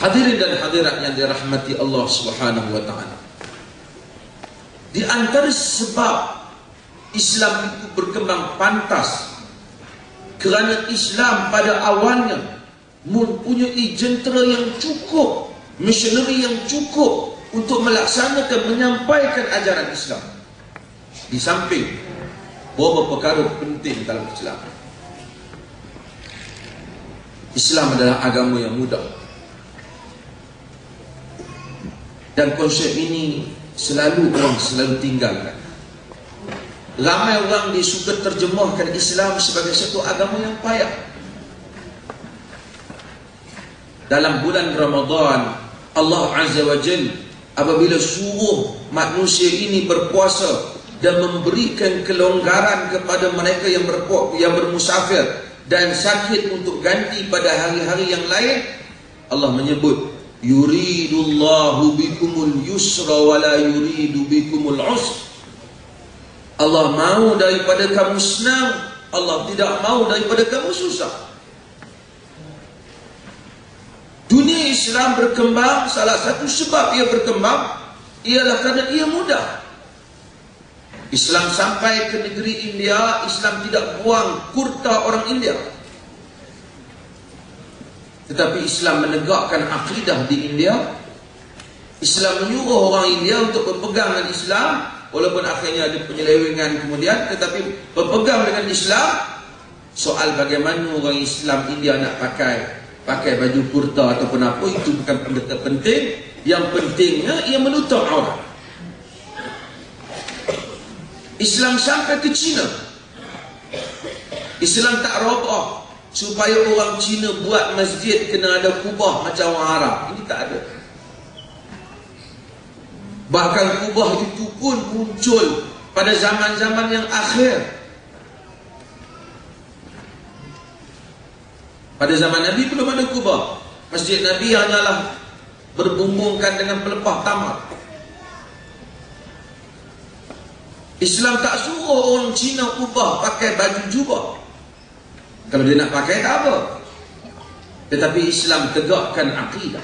Hadirin dan hadirat yang dirahmati Allah Subhanahu wa taala. Di antara sebab Islam itu berkembang pantas kerana Islam pada awalnya mempunyai jentera yang cukup, misioneri yang cukup untuk melaksanakan, menyampaikan ajaran Islam. Di samping beberapa perkara penting dalam Islam. Islam adalah agama yang mudah. Dan konsep ini orang selalu tinggalkan. Ramai orang disuka terjemahkan Islam sebagai satu agama yang payah. Dalam bulan Ramadan, Allah Azza wa Jalla apabila suruh manusia ini berpuasa dan memberikan kelonggaran kepada mereka yang bermusafir dan sakit untuk ganti pada hari-hari yang lain, Allah menyebut yuridullahu bikumul yusra wa la yuridu bikumul usra. Allah mahu daripada kamu senang, Allah tidak mahu daripada kamu susah. Dunia Islam berkembang, salah satu sebab ia berkembang ialah kerana ia mudah. Islam sampai ke negeri India, Islam tidak buang kurta orang India. Tetapi Islam menegakkan akidah di India. Islam menyuruh orang India untuk berpegang dengan Islam, walaupun akhirnya ada penyelewengan kemudian, tetapi berpegang dengan Islam. Soal bagaimana orang Islam India nak pakai baju kurta ataupun apa, itu bukan benda penting. Yang pentingnya ia menutup aurat. Islam sampai ke China, Islam tak robah supaya orang Cina buat masjid kena ada kubah macam orang Arab. Ini tak ada. Bahkan kubah itu pun muncul pada zaman-zaman yang akhir. Pada zaman Nabi belum ada kubah. Masjid Nabi hanyalah berbumbungkan dengan pelepah tamar. Islam tak suruh orang Cina ubah pakai baju jubah. Kalau dia nak pakai tak apa. Tetapi Islam tegakkan akidah.